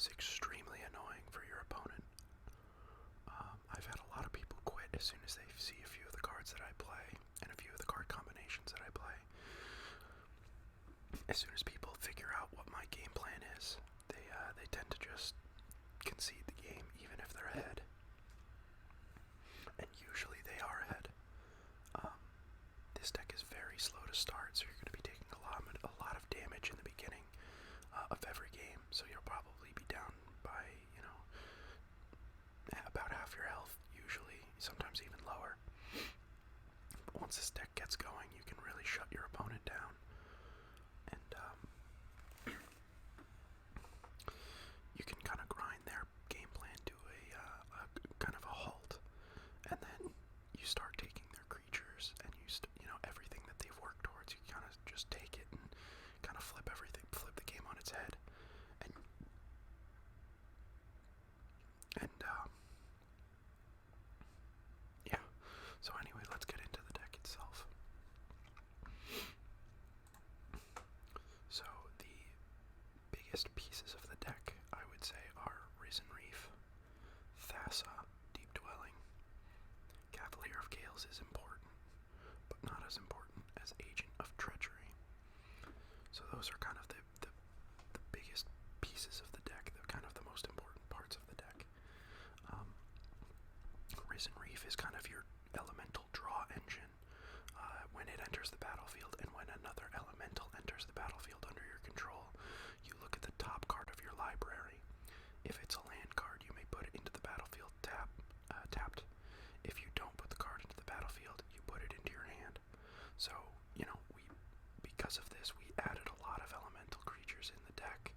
is extremely annoying for your opponent. I've had a lot of people quit as soon as they see a few of the cards that I play and a few of the card combinations that I play. As soon as people figure out what my game plan is, they tend to just concede the game, even if they're ahead. And usually they are ahead. This deck is very slow to start, so you're going to be taking a lot of damage in the beginning of every game. So you'll probably be down by, about half your health, usually, sometimes even lower. But once this deck gets going, you can really shut your opponent down. And you can kind of grind their game plan to a kind of a halt, and then you start taking their creatures, and everything that they've worked towards. You kind of just take it and kind of flip the game on its head, and yeah. So anyway, let's get into the deck itself. So the biggest pieces of the deck, I would say, are Risen Reef, Thassa, Deep Dwelling. Cavalier of Gales is important, but not as important as Agent of Treachery. So those are kind of the biggest pieces of the deck, kind of the most important parts of the deck. Risen Reef is kind of your elemental draw engine. When it enters the battlefield and when another elemental enters the battlefield under your control, you look at the top card of your library. If it's a land card, you may put it into the battlefield tapped. If you don't put the card into the battlefield, you put it into your hand. So, because of this, we added a lot of elemental creatures in the deck,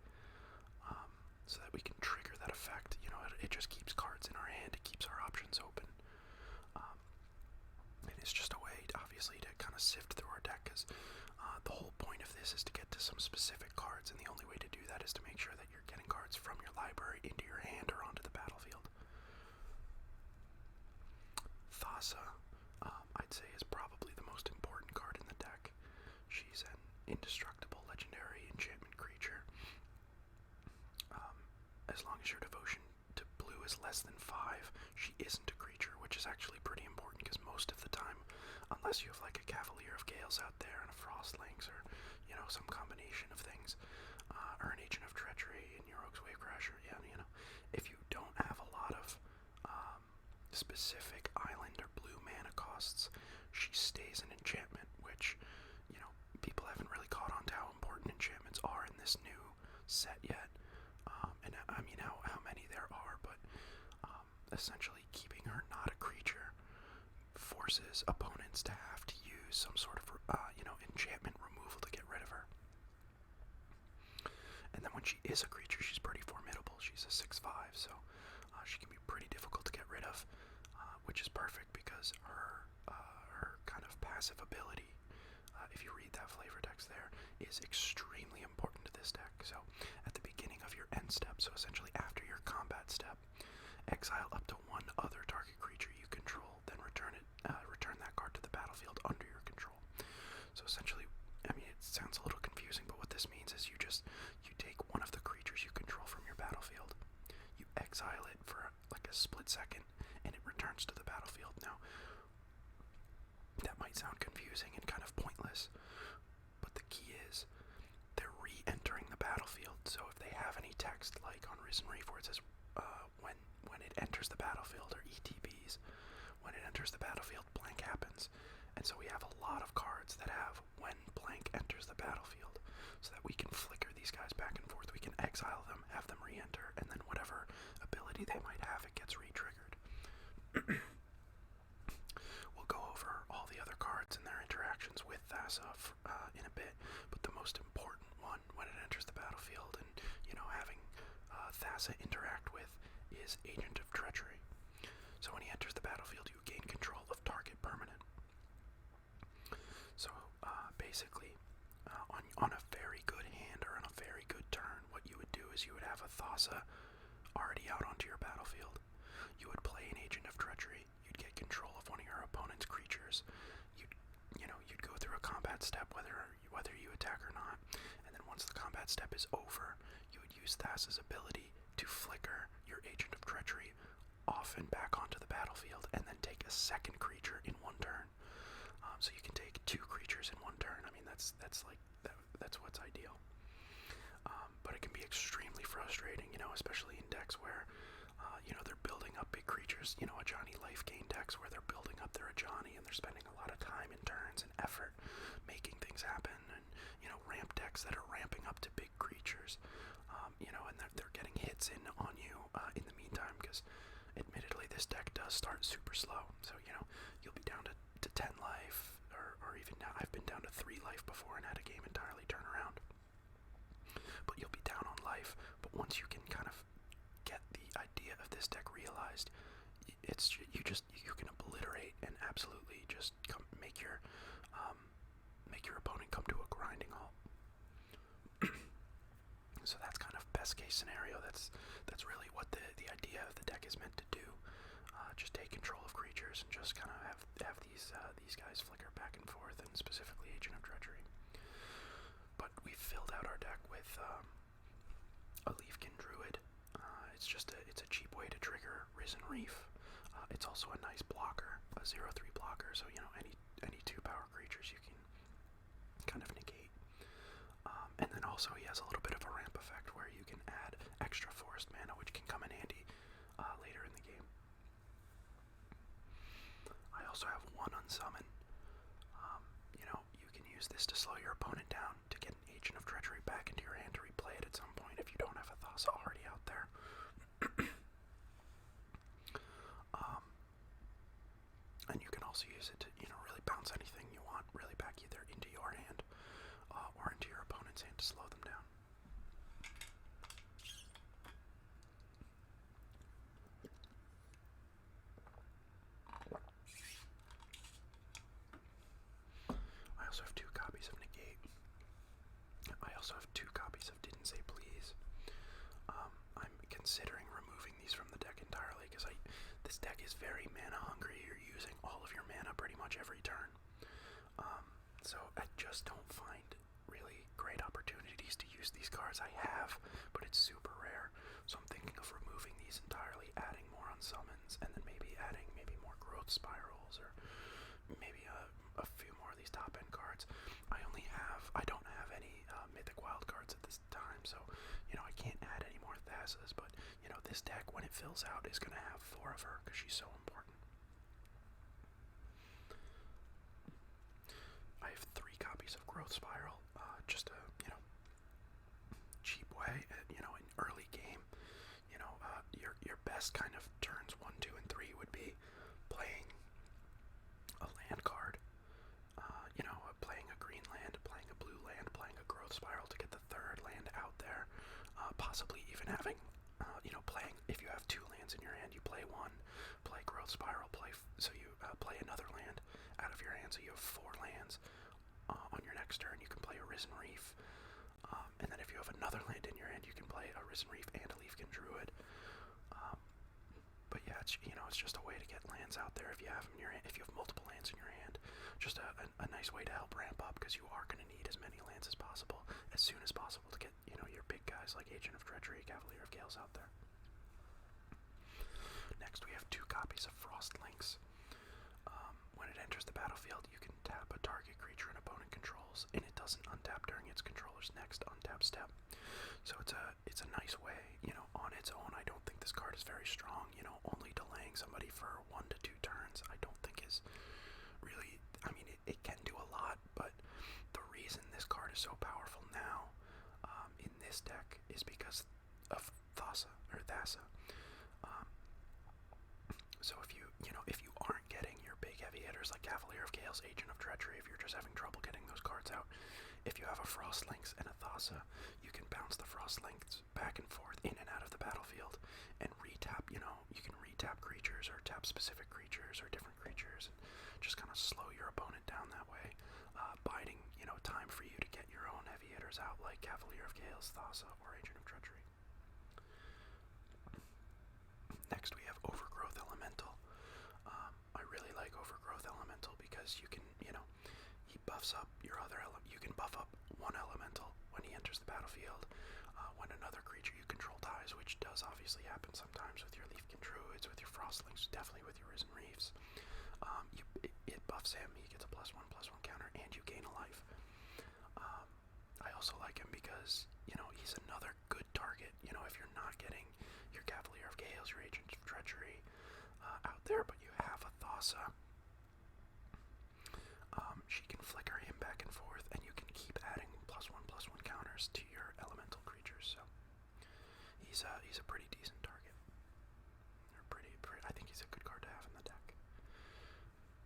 so that we can trigger that effect. It just keeps cards in our hand, it keeps our options open. And it's just a way, obviously, to kind of sift through our deck, because the whole point of this is to get to some specific cards, and the only way to do that is to make sure that you're getting cards from your library into your hand or onto the battlefield. Thassa, I'd say, is probably the most important card in the deck. She's an indestructible legendary enchantment creature. As long as your devotion to blue is less than 5, she isn't a creature, which is actually pretty important, because most of the time, unless you have like a Cavalier of Gales out there and a Frostlings, or some combination of things, or an Agent of Treachery and your Rogue's Wavecrasher, if you don't have a lot of specific island or blue mana costs, she stays an enchantment, which people haven't really caught on to how important enchantments are in this new set yet. And I mean how many there are, but essentially keeping her not a creature forces opponents to have to use some sort of enchantment removal to get rid of her. And then when she is a creature, she's pretty formidable. She's a 6/5, so she can be pretty difficult to get rid of, which is perfect because her kind of passive ability, if you read that flavor text there, is extremely important to this deck. So at the beginning of your end step, so essentially after your combat step, exile up to one other target creature you control, then return that card to the battlefield under your control. So essentially, I mean, it sounds a little confusing, but what this means is you take one of the creatures you control from your battlefield, you exile it for like a split second, and it returns to the battlefield. Now, that might sound confusing and kind of pointless, but the key is they're re-entering the battlefield. So if they have any text, like on Risen Reef, where it says when it enters the battlefield, or ETBs, when it enters the battlefield, blank happens. And so we have a lot of cards that have when blank enters the battlefield, so that we can flicker these guys back and forth. We can exile them, have them re-enter, and then whatever ability they might have, it gets re-triggered. We'll go over all the other cards and their interactions with Thassa in a bit, but the most important one when it enters the battlefield and having Thassa interact with is Agent of Treachery. So when he enters the battlefield, you gain control of target permanent. So basically, on a very good hand or on a very good turn, what you would do is you would have a Thassa already out onto your battlefield. You would play an Agent of Treachery. You'd get control of one of your opponent's creatures. You'd go through a combat step, whether you attack or not. And then once the combat step is over, you would use Thassa's ability to to flicker your Agent of Treachery off and back onto the battlefield, and then take a second creature in one turn. So you can take 2 creatures in one turn. I mean, that's what's ideal. But it can be extremely frustrating, especially in decks where, they're building up big creatures. Ajani life gain decks where they're building up their Ajani and they're spending a lot of time and turns and effort making things happen, and ramp decks that are ramping up to big creatures, and they're getting hits in on you in the meantime, because admittedly this deck does start super slow. So you'll be down to 10 life, or even now I've been down to 3 life before and had a game entirely turn around. But you'll be down on life, but once you can kind of get the idea of this deck realized, you can obliterate and absolutely just make your opponent come to a grinding halt. So that's kind of best case scenario. That's really what the idea of the deck is meant to do. Just take control of creatures and just kind of have these guys flicker back and forth, and specifically Agent of Treachery. But we've filled out our deck with a Leafkin Druid. It's a cheap way to trigger Risen Reef. It's also a nice blocker, a 0/3 blocker. So any 2 power creatures you can kind of negate. And then also he has a little bit of a ramp effect where you can add extra forest mana, which can come in handy later in the game. I also have 1 unsummon. You can use this to slow your opponent down, to get an Agent of Treachery back into your hand to replay it at some point if you don't have a Thassa already out there. And you can also use it to, really bounce anything you want really back either into your hand or into your opponent's hand to slow them down. I also have 2 copies of Negate. I also have 2 copies of Didn't Say Please. I'm considering removing these from the deck entirely, because this deck is very mana hungry. You're using all of your mana pretty much every turn. So I just don't find really great opportunities to use these cards. I have, but it's super rare. So I'm thinking of removing these entirely, adding more unsummons, and then maybe adding more growth spirals, or maybe a few more of these top end cards. I don't have any mythic wild cards at this time, so I can't add any more Thassas, but this deck, when it fills out, is going to have 4 of her because she's so important. I have 3 copies of Growth Spiral, just a cheap way, in early game. Your best kind of turns 1, 2, and 3 would be playing a land card, playing a green land, playing a blue land, playing a Growth Spiral to get the 3rd land out there, possibly even having, playing, if you have 2 lands in your hand, you play 1, play Growth Spiral, so you play another land out of your hand, so you have 4 lands. On your next turn, you can play a Risen Reef, and then if you have another land in your hand, you can play a Risen Reef and a Leafkin Druid. But yeah, it's just a way to get lands out there if you have them in your hand. If you have multiple lands in your hand, just a nice way to help ramp up, because you are going to need as many lands as possible, as soon as possible, to get your big guys like Agent of Treachery, Cavalier of Gales out there. Next, we have 2 copies of Frost Links. When it enters the battlefield, you can tap a target creature an opponent controls, and it doesn't untap during its controller's next untap step. So it's a nice way. On its own, I don't think this card is very strong. Only delaying somebody for 1 to 2 turns, I don't think is really. I mean, it can do a lot, but the reason this card is so powerful now, in this deck, is because of Thassa. So if you aren't getting your big heavy hitters like Cavalier of Gales, Agent of Treachery, if you're just having trouble getting those cards out, if you have a Frost Lynx and a Thassa, you can bounce the Frost Lynx back and forth in and out of the battlefield and retap. You can retap creatures or tap specific creatures or different creatures, and just kind of slow your opponent down that way, biding time for you to get your own heavy hitters out like Cavalier of Gales, Thassa, or Agent of Treachery. Next, we have Overgrowth Elemental. I really like Overgrowth Elemental because you can, he buffs up your other you can buff up 1 elemental when he enters the battlefield. When another creature you control dies, which does obviously Frostlings, definitely with your Risen Reefs. It buffs him, he gets a +1/+1 counter, and you gain a life. I also like him because, he's another good target, if you're not getting your Cavalier of Gales, your Agent of Treachery out there, but you have a Thassa. She can flicker him back and forth, and you can keep adding +1/+1 counters to your elemental creatures, so he's a pretty decent target. I think he's a good card to have in the deck.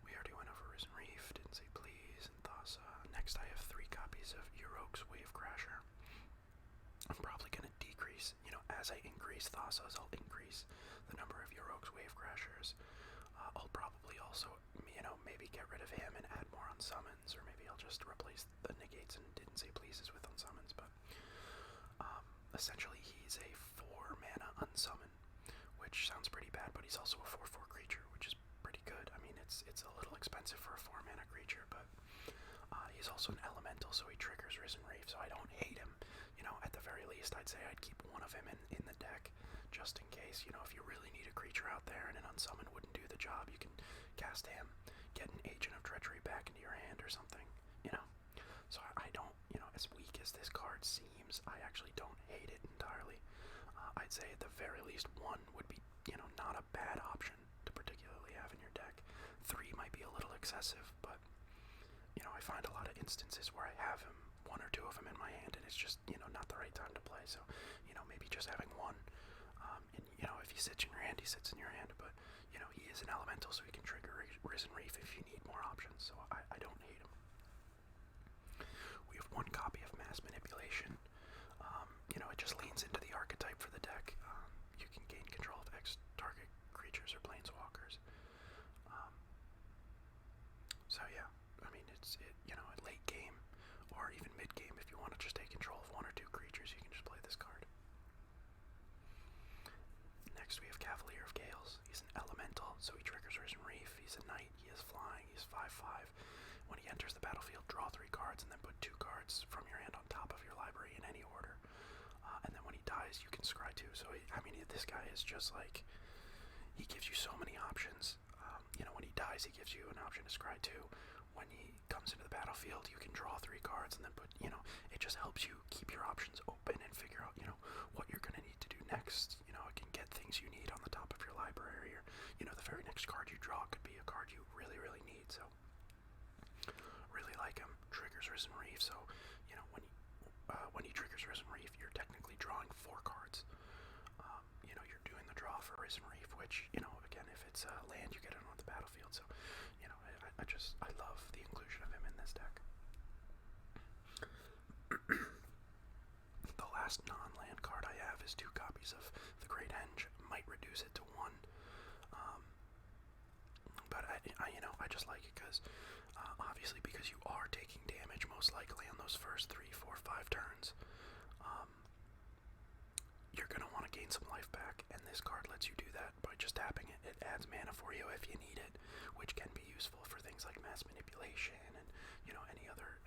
We already went over Risen Reef, didn't say please, and Thassa. Next I have 3 copies of Yurok's Wave Crasher. I'm probably going to decrease, as I increase Thassas, I'll increase the number of Yurok's Wave Crashers. I'll probably also, maybe get rid of him and add more unsummons, or maybe I'll just replace the negates and didn't say pleases with unsummons, but essentially he's a 4 mana unsummon, which sounds pretty bad, but he's also a 4/4 creature, which is pretty good. I mean, it's a little expensive for a 4 mana creature, but he's also an elemental, so he triggers Risen Reef, so I don't hate him. At the very least, I'd say I'd keep one of him in the deck, just in case, if you really need a creature out there and an unsummon wouldn't do the job, you can cast him, get an Agent of Treachery back into your hand or something, So I don't, as weak as this card seems, I actually don't hate it entirely. I'd say at the very least 1 would be, not a bad option to particularly have in your deck. 3 might be a little excessive, but, I find a lot of instances where I have him, 1 or 2 of them in my hand, and it's just, not the right time to play, so, maybe just having 1, and, if he sits in your hand, he sits in your hand, but, he is an elemental, so he can trigger Risen Reef if you need more options, so I don't hate him. We have 1 copy of Mass Manipulation. It just leans into the archetype for the deck. You can gain control of X target creatures or planeswalkers. So yeah, I mean, at late game, or even mid game, if you want to just take control of 1 or 2 creatures, you can just play this card. Next we have Cavalier of Gales. He's an elemental, so he triggers Risen Reef. He's a knight, he is flying, he's 5/5. When he enters the battlefield, draw 3 cards, and then put 2 cards from your hand on top of your library in any order. And then when he dies, you can scry 2. So, this guy is just like, he gives you so many options. When he dies, he gives you an option to scry 2. When he comes into the battlefield, you can draw 3 cards, and then put, it just helps you keep your options open and figure out, what you're going to need to do next. It can get things you need on the top of your library, or, the very next card you draw could be a card you really, really need, so. Really like him. Triggers Risen Reef, so, when he triggers Risen Reef, you're technically drawing 4 cards. You're doing the draw for Risen Reef, which, again, if it's land, you get it on the battlefield, so, I love the inclusion of him in this deck. The last non-land card I have is 2 copies of the Great Henge. Might reduce it to 1, but I just like it because, obviously, because you are taking damage most likely on those first 3, 4, 5 turns, you're going to want to gain some life back, and this card lets you do that by just tapping it. It adds mana for you if you need it, which can be useful for things like Mass Manipulation and,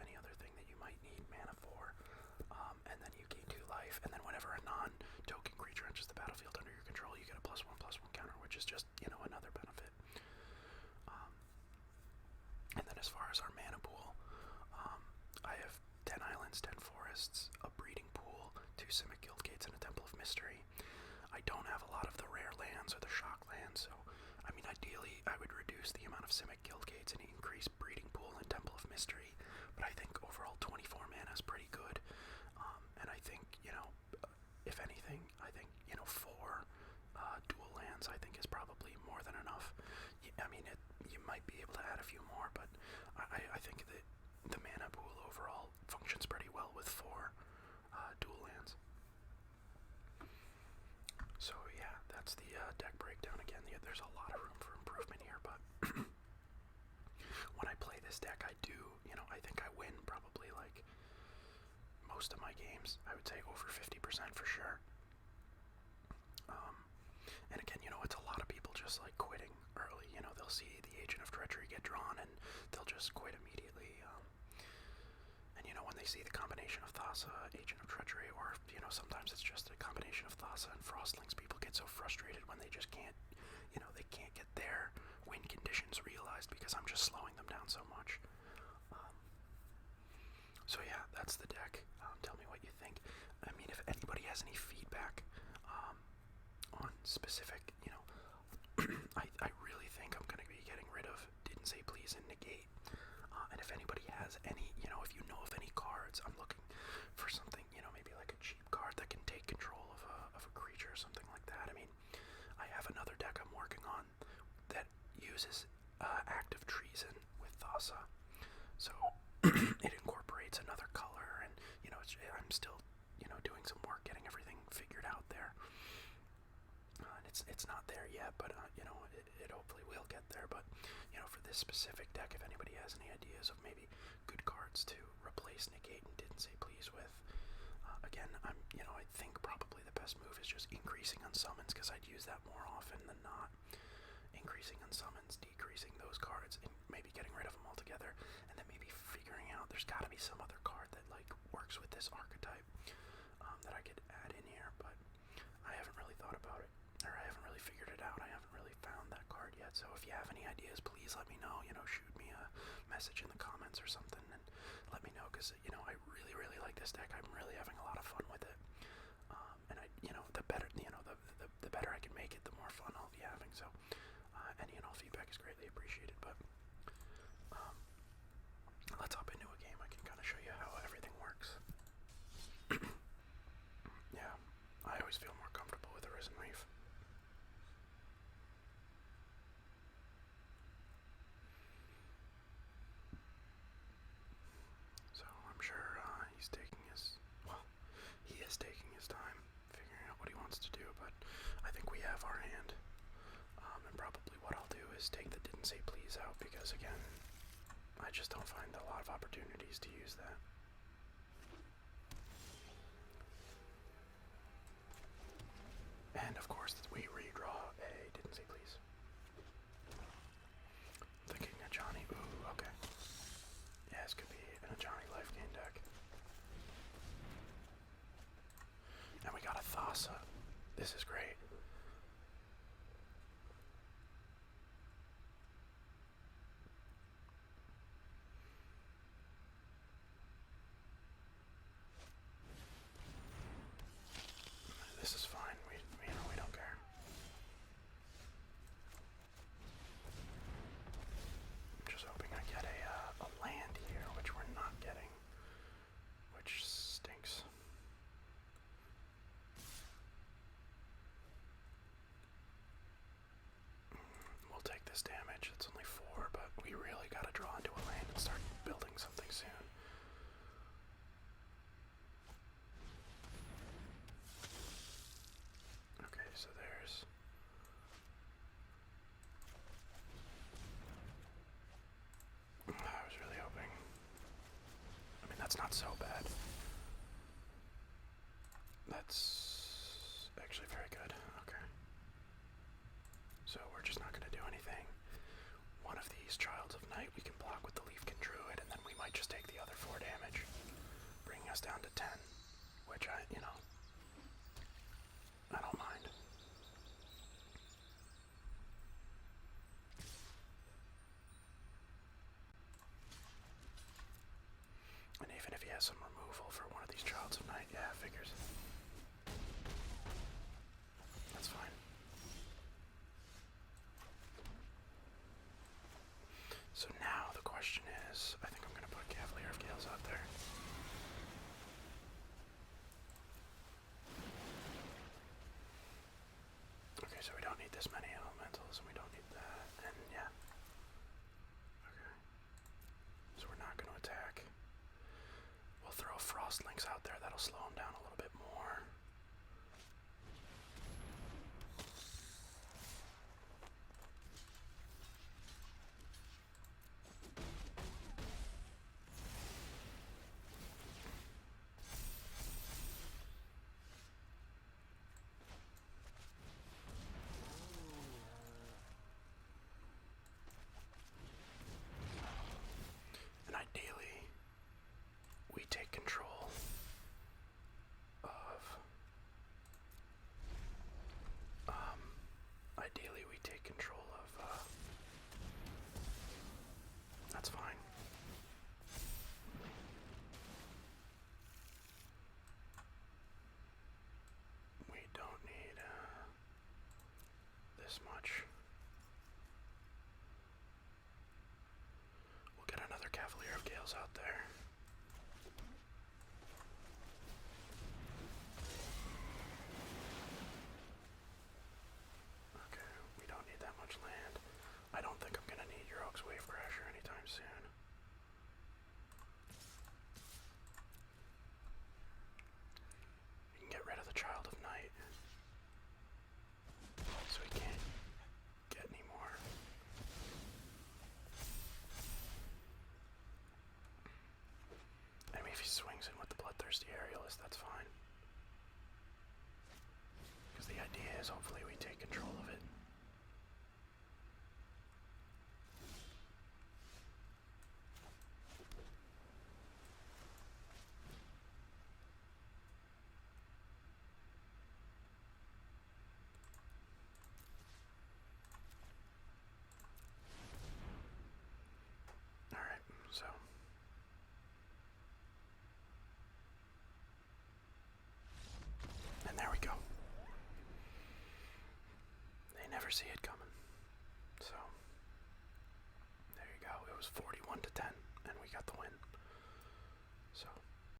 any other thing that you might need mana for. And then you gain 2 life, and then whenever a non-token creature enters the battlefield under your control, you get a +1/+1 counter, which is just, another benefit. And then as far as our mana pool, I have 10 islands, 10 forests, a breeding pool, 2 Simic Guildgates, and a Temple of Mystery. I don't have a lot of the rare lands or the shock lands, so, ideally, I would reduce the amount of Simic Guildgates and increase breeding pool and Temple of Mystery, but I think overall 24 mana is pretty good, and I think, if anything, I think, 4 dual lands, I think, is probably more than enough. You might be able to add a few more, but I think that the mana pool overall functions pretty well with 4 dual lands. So yeah, that's the deck breakdown again. There's a lot of room for improvement here, but when I play this deck, I do, I think I win probably like most of my games. I would say over 50% for sure. And again, it's a lot of people just like quitting early. They'll see the Agent of Treachery get drawn and they'll just quit immediately. And when they see the combination of Thassa, Agent of Treachery, or sometimes it's just a combination of Thassa and Frostlings, people get so frustrated when they just can't, they because I'm just slowing them down so much. So yeah, that's the deck. Tell me what you think. I mean, if anybody has any feedback on specific, I really think I'm going to be getting rid of Didn't Say Please and Negate. And if anybody has any, if you know of any cards, I'm looking for something, maybe like a cheap card that can take control of a creature or something like that. I mean, I have another deck I'm working on that uses active treason with Thassa. So it incorporates another color, and I'm still doing some work getting everything figured out there. And it's not there yet, but it hopefully will get there. But for this specific deck, if anybody has any ideas of maybe good cards to replace Negate and Didn't Say Please with, again, I think probably the best move is just increasing on summons, because I'd use that more often than not. Increasing on summons, decreasing those cards, and maybe getting rid of them altogether, and then maybe figuring out there's got to be some other card that works with this archetype that I could add in here, but I haven't really thought about it, or I haven't really figured it out. I haven't really found that card yet. So if you have any ideas, please let me know. Shoot me a message in the comments or something, and let me know, because I really, really like this deck. I'm really having a lot of fun with it, and the better the better I can make it, the more fun I'll be having. So any and all feedback is greatly appreciated. But let's hop into a game. I can kind of show you how everything works. Yeah, I always feel more comfortable with a Risen Reef. So I'm sure he is taking his time figuring out what he wants to do, but I think we have our hand. And probably what I'll do is take the Didn't Say Please out, because again, I just don't find a lot of opportunities to use that. And of course, we redraw a Didn't Say Please. Thinking a Johnny. Ooh, okay. Yeah, this could be in a Johnny life gain deck. And we got a Thassa. This is great. This is fine. We don't care. I'm just hoping I get a land here, which we're not getting, which stinks. We'll take this damage. It's only 4, but we really gotta draw into a land and start building something soon. Okay, so there's... I was really hoping... I mean, that's not so bad. That's actually very good. Okay. So we're just not going to do anything. One of these Childs of Night we can block with the Leafkin Druid, and then we might just take the other 4 damage, bringing us down to 10, which I don't mind. And even if he has some removal for one of these Childs of Night, yeah, figures. That's fine. So now the question is, I think I'm going to put Cavalier of Gales out there. Okay, so we don't need this many elementals, and we don't need that, and yeah. Okay. So we're not going to attack. We'll throw Frost Links out there, that'll slow him down a little bit more. And ideally, we take control this much. We'll get another Cavalier of Gales out there. Okay, we don't need that much land. I don't think I'm gonna need your Oak's Wave Crasher anytime soon. We can get rid of the Child of Night, so he can't get any more. I mean, if he swings in with the Bloodthirsty Aerialist, that's fine. Because the idea is hopefully we take control of it. Alright, so and there we go. They never see it